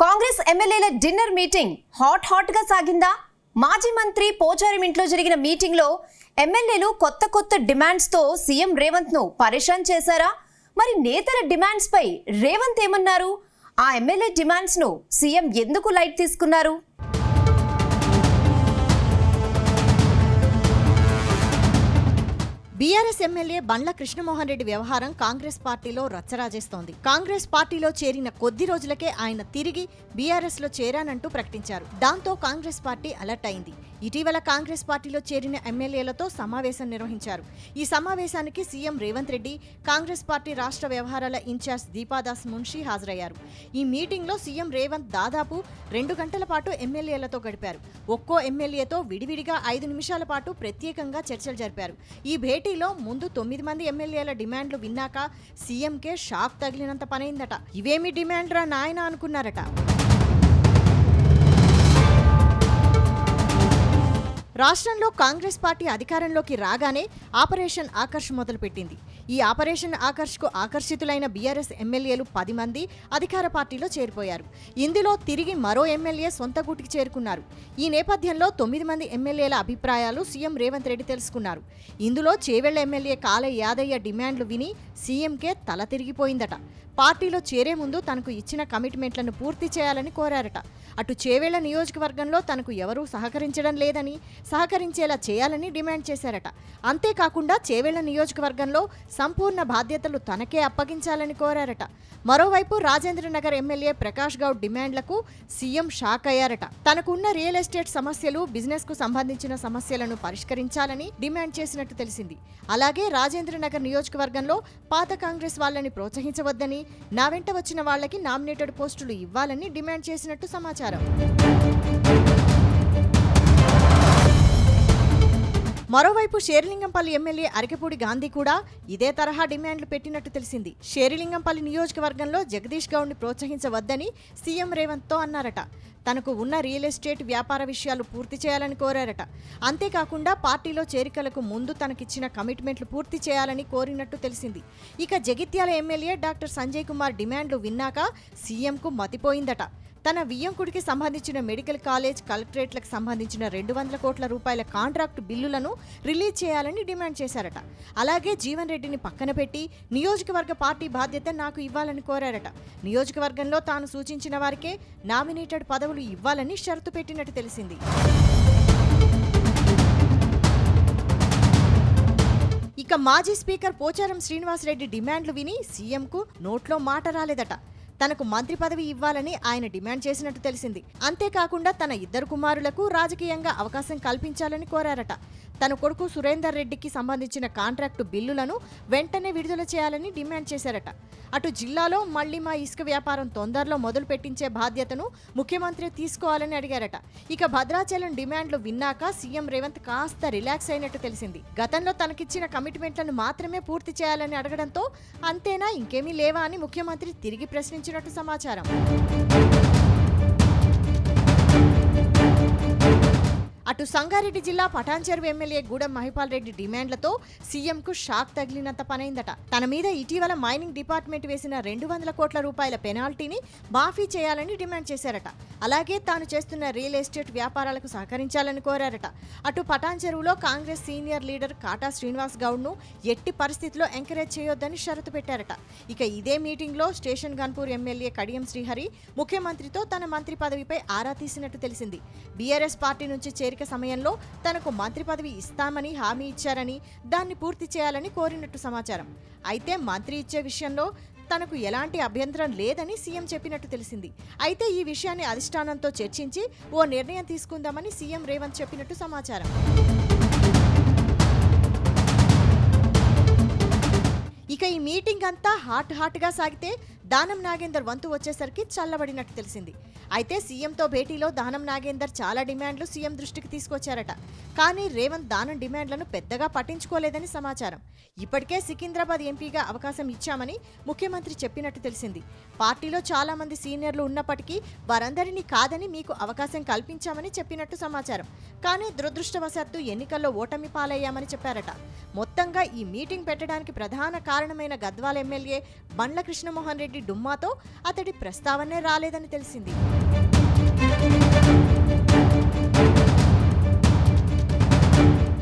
కాంగ్రెస్ ఎమ్మెల్యేల dinner meeting hot గా సాగిందా? మాజీ మంత్రి పోచారం ఇంట్లో జరిగిన మీటింగ్ లో ఎమ్మెల్యేలు కొత్త డిమాండ్స్ తో సీఎం రేవంత్ ను పరేషాన్ చేశారా? మరి నేతల డిమాండ్స్ పై రేవంత్ ఏమన్నారు? ఆ ఎమ్మెల్యే డిమాండ్స్ ను సీఎం ఎందుకు లైట్ తీసుకున్నారు? బీఆర్ఎస్ ఎమ్మెల్యే బండ్ల కృష్ణమోహన్ రెడ్డి వ్యవహారం కాంగ్రెస్ పార్టీలో రచ్చరాజేస్తోంది. కాంగ్రెస్ పార్టీలో చేరిన కొద్ది రోజులకే ఆయన తిరిగి బీఆర్ఎస్ లో చేరానంటూ ప్రకటించారు. దాంతో కాంగ్రెస్ పార్టీ అలర్ట్ అయింది. ఇటీవల కాంగ్రెస్ పార్టీలో చేరిన ఎమ్మెల్యేలతో సమావేశం నిర్వహించారు. ఈ సమావేశానికి సీఎం రేవంత్ రెడ్డి, కాంగ్రెస్ పార్టీ రాష్ట్ర వ్యవహారాల ఇన్ఛార్జ్ దీపాదాస్ మున్షి హాజరయ్యారు. ఈ మీటింగ్లో సీఎం రేవంత్ దాదాపు 2 గంటల పాటు ఎమ్మెల్యేలతో గడిపారు. ఒక్కో ఎమ్మెల్యేతో విడివిడిగా 5 నిమిషాల పాటు ప్రత్యేకంగా చర్చలు జరిపారు. ఈ భేటీలో ముందు 9 మంది ఎమ్మెల్యేల డిమాండ్లు విన్నాక సీఎంకే షాక్ తగిలినంత పనైందట. ఇవేమి డిమాండ్రా నాయనా అనుకున్నారట. రాష్ట్రంలో కాంగ్రెస్ పార్టీ అధికారంలోకి రాగానే ఆపరేషన్ ఆకర్ష్ మొదలుపెట్టింది. ఈ ఆపరేషన్ ఆకర్ష్కు ఆకర్షితులైన బీఆర్ఎస్ ఎమ్మెల్యేలు 10 మంది అధికార పార్టీలో చేరిపోయారు. ఇందులో తిరిగి మరో ఎమ్మెల్యే సొంత గూటికి చేరుకున్నారు. ఈ నేపథ్యంలో 9 మంది ఎమ్మెల్యేల అభిప్రాయాలు సీఎం రేవంత్ రెడ్డి తెలుసుకున్నారు. ఇందులో చేవెళ్ల ఎమ్మెల్యే కాల యాదయ్య డిమాండ్లు విని సీఎంకే తల తిరిగిపోయిందట. పార్టీలో చేరే ముందు తనకు ఇచ్చిన కమిట్మెంట్లను పూర్తి చేయాలని కోరారట. అటు చేవెళ్ల నియోజకవర్గంలో తనకు ఎవరూ సహకరించడం లేదని, సహకరించేలా చేయాలని డిమాండ్ చేశారట. అంతేకాకుండా చేవెళ్ల నియోజకవర్గంలో సంపూర్ణ బాధ్యతలు తనకే అప్పగించాలని కోరారట. మరోవైపు రాజేంద్రనగర్ ఎమ్మెల్యే ప్రకాష్ గౌడ్ డిమాండ్లకు సీఎం షాక్ అయ్యారట. తనకున్న రియల్ ఎస్టేట్ సమస్యలు, బిజినెస్ కు సంబంధించిన సమస్యలను పరిష్కరించాలని డిమాండ్ చేసినట్టు తెలిసింది. అలాగే రాజేంద్రనగర్ నియోజకవర్గంలో పాత కాంగ్రెస్ వాళ్ళని ప్రోత్సహించవద్దని, నా వెంట వచ్చిన వాళ్లకి నామినేటెడ్ పోస్టులు ఇవ్వాలని డిమాండ్ చేసినట్టు సమాచారం. మరోవైపు షేర్లింగంపల్లి ఎమ్మెల్యే అరకెపూడి గాంధీ కూడా ఇదే తరహా డిమాండ్లు పెట్టినట్టు తెలిసింది. షేర్లింగంపల్లి నియోజకవర్గంలో జగదీష్ గౌడ్ని ప్రోత్సహించవద్దని సీఎం రేవంత్తో అన్నారట. తనకు ఉన్న రియల్ ఎస్టేట్ వ్యాపార విషయాలు పూర్తి చేయాలని కోరారట. అంతేకాకుండా పార్టీలో చేరికలకు ముందు తనకిచ్చిన కమిట్మెంట్లు పూర్తి చేయాలని కోరినట్టు తెలిసింది. ఇక జగిత్యాల ఎమ్మెల్యే డాక్టర్ సంజయ్ కుమార్ డిమాండ్లు విన్నాక సీఎంకు మతిపోయిందట. తన వియ్యంకుడికి సంబంధించిన మెడికల్ కాలేజ్, కలెక్టరేట్లకు సంబంధించిన 200 కోట్ల రూపాయల కాంట్రాక్టు బిల్లులను రిలీజ్ చేయాలని డిమాండ్ చేశారట. అలాగే జీవన్ రెడ్డిని పక్కన పెట్టి నియోజకవర్గ పార్టీ బాధ్యత నాకు ఇవ్వాలని కోరారట. నియోజకవర్గంలో తాను సూచించిన వారికే నామినేటెడ్ పదవులు ఇవ్వాలని షరతు పెట్టినట్టు తెలిసింది. ఇక మాజీ స్పీకర్ పోచారం శ్రీనివాసరెడ్డి డిమాండ్లు విని సీఎంకు నోట్లో మాట రాలేదట. తనకు మంత్రి పదవి ఇవ్వాలని ఆయన డిమాండ్ చేసినట్టు తెలిసింది. అంతేకాకుండా తన 2 కుమారులకు రాజకీయంగా అవకాశం కల్పించాలని కోరారట. తన కొడుకు సురేందర్ రెడ్డికి సంబంధించిన కాంట్రాక్టు బిల్లులను వెంటనే విడుదల చేయాలని డిమాండ్ చేశారట. అటు జిల్లాలో మళ్లీ మా ఇసుక వ్యాపారం తొందరలో మొదలు పెట్టించే బాధ్యతను ముఖ్యమంత్రి తీసుకోవాలని అడిగారట. ఇక భద్రాచలం డిమాండ్లు విన్నాక సీఎం రేవంత్ కాస్త రిలాక్స్ అయినట్టు తెలిసింది. గతంలో తనకిచ్చిన కమిట్మెంట్లను మాత్రమే పూర్తి చేయాలని అడగడంతో అంతేనా, ఇంకేమీ లేవా అని ముఖ్యమంత్రి తిరిగి ప్రశ్నించినట్టు సమాచారం. అటు సంగారెడ్డి జిల్లా పటాన్చెరువు ఎమ్మెల్యే గూడెం మహిపాల్ రెడ్డి డిమాండ్లతో సీఎంకు షాక్ తగిలినంత పనైందట. తన మీద ఇటీవల మైనింగ్ డిపార్ట్మెంట్ వేసిన 200 కోట్ల రూపాయల పెనాల్టీని మాఫీ చేయాలని డిమాండ్ చేశారట. అలాగే తాను చేస్తున్న రియల్ ఎస్టేట్ వ్యాపారాలకు సహకరించాలని కోరారట. అటు పటాన్చెరువులో కాంగ్రెస్ సీనియర్ లీడర్ కాటా శ్రీనివాస్ గౌడ్ను ఎట్టి పరిస్థితిలో ఎంకరేజ్ చేయొద్దని షరతు పెట్టారట. ఇక ఇదే మీటింగ్లో స్టేషన్ గన్పూర్ ఎమ్మెల్యే కడియం శ్రీహరి ముఖ్యమంత్రితో తన మంత్రి పదవిపై ఆరా తీసినట్టు తెలిసింది. బీఆర్ఎస్ పార్టీ నుంచి చేరిక సమయంలో తనకు మంత్రి పదవి ఇస్తామని హామీ ఇచ్చారని, దాన్ని పూర్తి చేయాలని కోరినట్టు సమాచారం. అయితే మంత్రి ఇచ్చే విషయంలో తనకు ఎలాంటి అభ్యంతరం లేదని సీఎం చెప్పినట్టు తెలిసింది. అయితే ఈ విషయాన్ని అధిష్టానంతో చర్చించి ఓ నిర్ణయం తీసుకుందామని సీఎం రేవంత్ చెప్పినట్టు సమాచారం. ఇక ఈ మీటింగ్ అంతా హాట్గా సాగితే దానం నాగేందర్ వంతు వచ్చేసరికి చల్లబడినట్టు తెలిసింది. అయితే సీఎంతో భేటీలో దానం నాగేందర్ చాలా డిమాండ్లు సీఎం దృష్టికి తీసుకొచ్చారట. కానీ రేవంత్ దానం డిమాండ్లను పెద్దగా పట్టించుకోలేదని సమాచారం. ఇప్పటికే సికింద్రాబాద్ ఎంపీగా అవకాశం ఇచ్చామని ముఖ్యమంత్రి చెప్పినట్టు తెలిసింది. పార్టీలో చాలా మంది సీనియర్లు ఉన్నప్పటికీ వారందరినీ కాదని మీకు అవకాశం కల్పించామని చెప్పినట్టు సమాచారం. కానీ దురదృష్టవశాత్తు ఎన్నికల్లో ఓటమి పాలయ్యామని చెప్పారట. మొత్తంగా ఈ మీటింగ్ పెట్టడానికి ప్రధాన కారణమైన గద్వాల ఎమ్మెల్యే బండ్ల కృష్ణమోహన్ రెడ్డి డుమ్మాతో అతడి ప్రస్తావనే రాలేదని తెలిసింది.